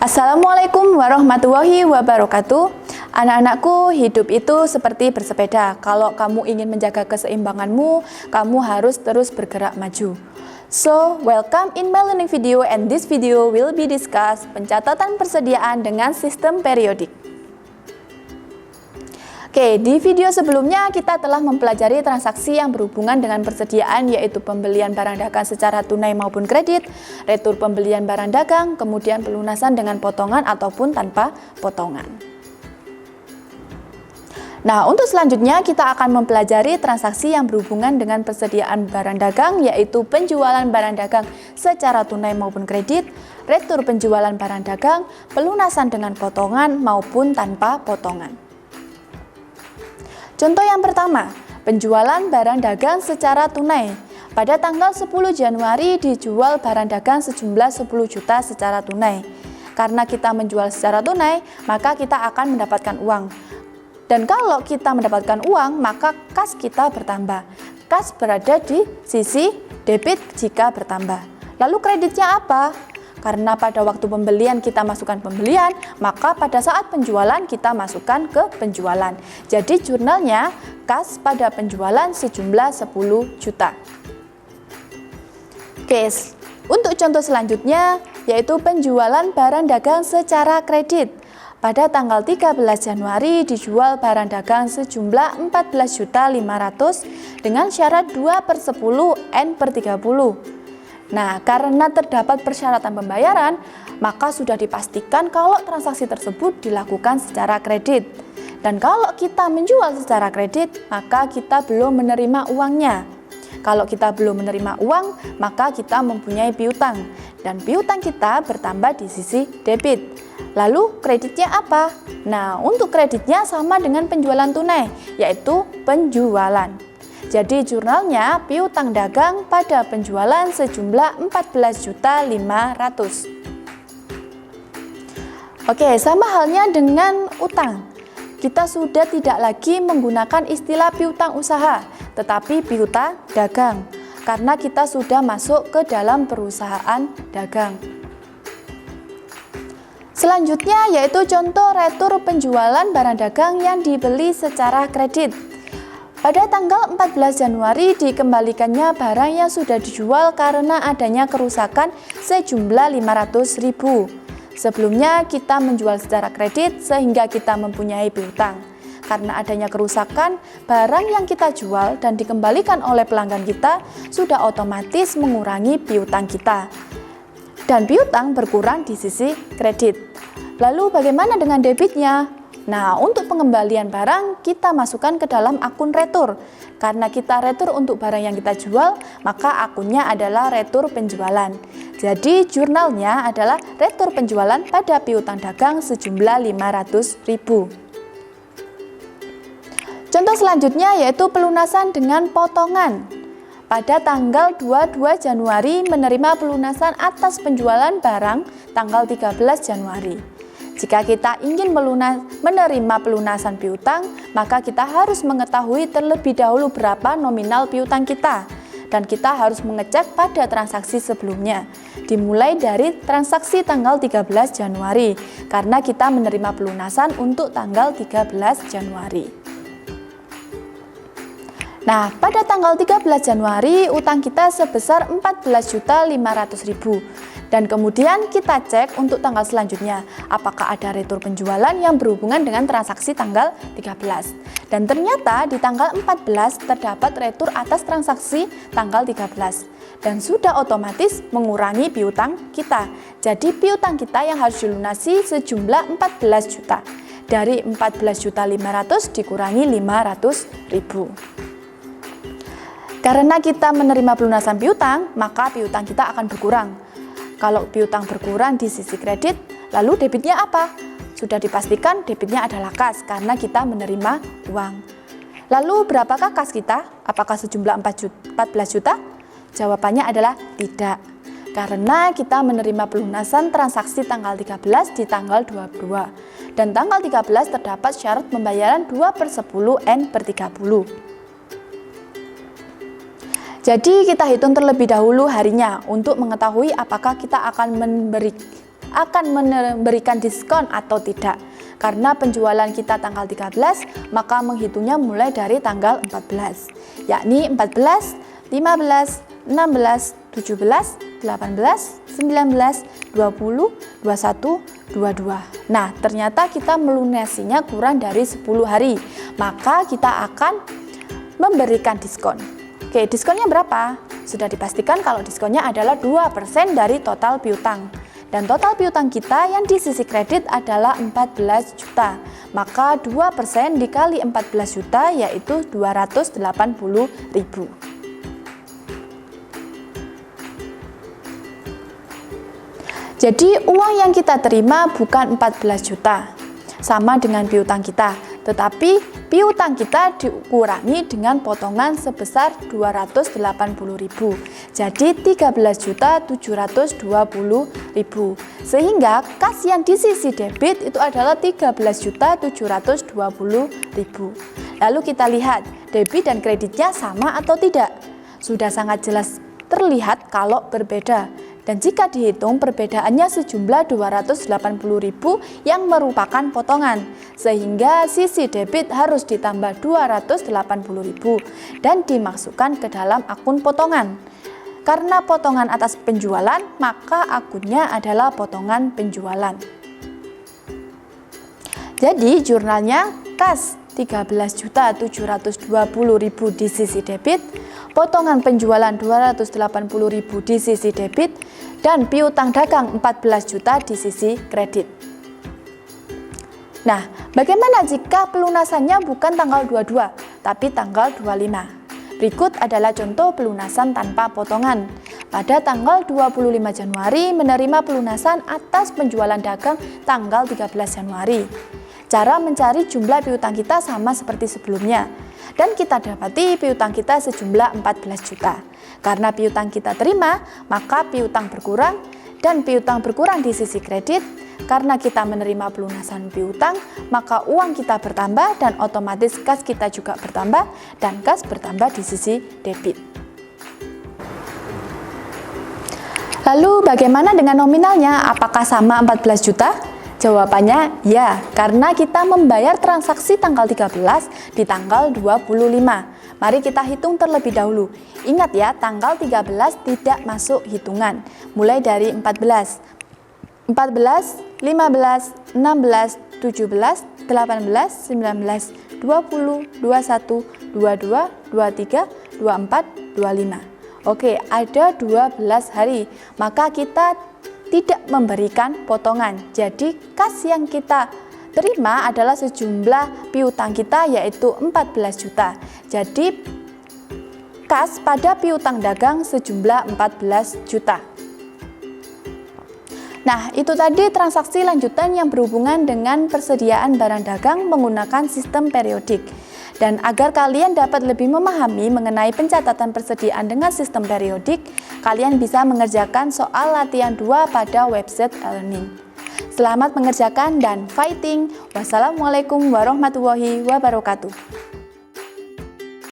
Assalamualaikum warahmatullahi wabarakatuh. Anak-anakku, hidup itu seperti bersepeda. Kalau kamu ingin menjaga keseimbanganmu, kamu harus terus bergerak maju. So, welcome in my learning video, and this video will be discuss pencatatan persediaan dengan sistem periodik. Oke, di video sebelumnya kita telah mempelajari transaksi yang berhubungan dengan persediaan, yaitu pembelian barang dagang secara tunai maupun kredit, retur pembelian barang dagang, kemudian pelunasan dengan potongan ataupun tanpa potongan. Nah, untuk selanjutnya kita akan mempelajari transaksi yang berhubungan dengan persediaan barang dagang, yaitu penjualan barang dagang secara tunai maupun kredit, retur penjualan barang dagang, pelunasan dengan potongan maupun tanpa potongan. Contoh yang pertama, penjualan barang dagang secara tunai. Pada tanggal 10 Januari dijual barang dagang sejumlah 10 juta secara tunai. Karena kita menjual secara tunai, maka kita akan mendapatkan uang. Dan kalau kita mendapatkan uang, maka kas kita bertambah. Kas berada di sisi debit jika bertambah. Lalu kreditnya apa? Karena pada waktu pembelian kita masukkan pembelian, maka pada saat penjualan kita masukkan ke penjualan. Jadi jurnalnya kas pada penjualan sejumlah 10 juta. Oke, untuk contoh selanjutnya yaitu penjualan barang dagang secara kredit. Pada tanggal 13 Januari dijual barang dagang sejumlah 14.500.000 dengan syarat 2/10 N/30. Nah, karena terdapat persyaratan pembayaran, maka sudah dipastikan kalau transaksi tersebut dilakukan secara kredit. Dan kalau kita menjual secara kredit, maka kita belum menerima uangnya. Kalau kita belum menerima uang, maka kita mempunyai piutang. Dan piutang kita bertambah di sisi debit. Lalu kreditnya apa? Nah, untuk kreditnya sama dengan penjualan tunai, yaitu penjualan. Jadi jurnalnya piutang dagang pada penjualan sejumlah 14.500.000. Oke, sama halnya dengan utang. Kita sudah tidak lagi menggunakan istilah piutang usaha, tetapi piutang dagang, karena kita sudah masuk ke dalam perusahaan dagang. Selanjutnya yaitu contoh retur penjualan barang dagang yang dibeli secara kredit. Pada tanggal 14 Januari dikembalikannya barang yang sudah dijual karena adanya kerusakan sejumlah 500.000. Sebelumnya kita menjual secara kredit sehingga kita mempunyai piutang. Karena adanya kerusakan, barang yang kita jual dan dikembalikan oleh pelanggan kita sudah otomatis mengurangi piutang kita. Dan piutang berkurang di sisi kredit. Lalu bagaimana dengan debitnya? Nah, untuk pengembalian barang, kita masukkan ke dalam akun retur. Karena kita retur untuk barang yang kita jual, maka akunnya adalah retur penjualan. Jadi, jurnalnya adalah retur penjualan pada piutang dagang sejumlah 500.000. Contoh selanjutnya yaitu pelunasan dengan potongan. Pada tanggal 22 Januari menerima pelunasan atas penjualan barang tanggal 13 Januari. Jika kita ingin menerima pelunasan piutang, maka kita harus mengetahui terlebih dahulu berapa nominal piutang kita. Dan kita harus mengecek pada transaksi sebelumnya. Dimulai dari transaksi tanggal 13 Januari, karena kita menerima pelunasan untuk tanggal 13 Januari. Nah, pada tanggal 13 Januari, utang kita sebesar 14.500.000. Dan kemudian kita cek untuk tanggal selanjutnya, apakah ada retur penjualan yang berhubungan dengan transaksi tanggal 13. Dan ternyata di tanggal 14 terdapat retur atas transaksi tanggal 13. Dan sudah otomatis mengurangi piutang kita. Jadi piutang kita yang harus dilunasi sejumlah 14 juta. Dari 14.500.000 dikurangi 500.000. Karena kita menerima pelunasan piutang, maka piutang kita akan berkurang. Kalau piutang berkurang di sisi kredit, lalu debitnya apa? Sudah dipastikan debitnya adalah kas karena kita menerima uang. Lalu berapakah kas kita? Apakah sejumlah 14 juta? Jawabannya adalah tidak. Karena kita menerima pelunasan transaksi tanggal 13 di tanggal 22. Dan tanggal 13 terdapat syarat pembayaran 2/10 N/30. Jadi kita hitung terlebih dahulu harinya untuk mengetahui apakah kita akan akan memberikan diskon atau tidak. Karena penjualan kita tanggal 13, maka menghitungnya mulai dari tanggal 14, yakni 14, 15, 16, 17, 18, 19, 20, 21, 22. Nah, ternyata kita melunasinya kurang dari 10 hari, maka kita akan memberikan diskon. Oke, diskonnya berapa? Sudah dipastikan kalau diskonnya adalah 2% dari total piutang. Dan total piutang kita yang di sisi kredit adalah 14 juta. Maka 2% dikali 14 juta yaitu 280.000. Jadi uang yang kita terima bukan 14 juta, sama dengan piutang kita, tetapi piutang kita dikurangi dengan potongan sebesar 280.000. Jadi 13.720.000. Sehingga kas yang di sisi debit itu adalah 13.720.000. Lalu kita lihat debit dan kreditnya sama atau tidak. Sudah sangat jelas terlihat kalau berbeda. Dan jika dihitung perbedaannya sejumlah 280.000 yang merupakan potongan, sehingga sisi debit harus ditambah 280.000 dan dimasukkan ke dalam akun potongan. Karena potongan atas penjualan, maka akunnya adalah potongan penjualan. Jadi jurnalnya kas 13.720.000 di sisi debit, potongan penjualan 280.000 di sisi debit, dan piutang dagang 14 juta di sisi kredit. Nah, bagaimana jika pelunasannya bukan tanggal 22, tapi tanggal 25? Berikut adalah contoh pelunasan tanpa potongan. Pada tanggal 25 Januari menerima pelunasan atas penjualan dagang tanggal 13 Januari. Cara mencari jumlah piutang kita sama seperti sebelumnya. Dan kita dapati piutang kita sejumlah 14 juta. Karena piutang kita terima, maka piutang berkurang, dan piutang berkurang di sisi kredit. Karena kita menerima pelunasan piutang, maka uang kita bertambah dan otomatis kas kita juga bertambah dan kas bertambah di sisi debit. Lalu bagaimana dengan nominalnya? Apakah sama 14 juta? Jawabannya ya, karena kita membayar transaksi tanggal 13 di tanggal 25. Mari kita hitung terlebih dahulu. Ingat ya, tanggal 13 tidak masuk hitungan. Mulai dari 14, 15, 16, 17, 18, 19, 20, 21, 22, 23, 24, 25. Oke, ada 12 hari. Maka kita tidak memberikan potongan. Jadi kas yang kita terima adalah sejumlah piutang kita yaitu 14 juta. Jadi kas pada piutang dagang sejumlah 14 juta. Nah, itu tadi transaksi lanjutan yang berhubungan dengan persediaan barang dagang menggunakan sistem periodik. Dan agar kalian dapat lebih memahami mengenai pencatatan persediaan dengan sistem periodik, kalian bisa mengerjakan soal latihan 2 pada website e-learning. Selamat mengerjakan dan fighting. Wassalamualaikum warahmatullahi wabarakatuh.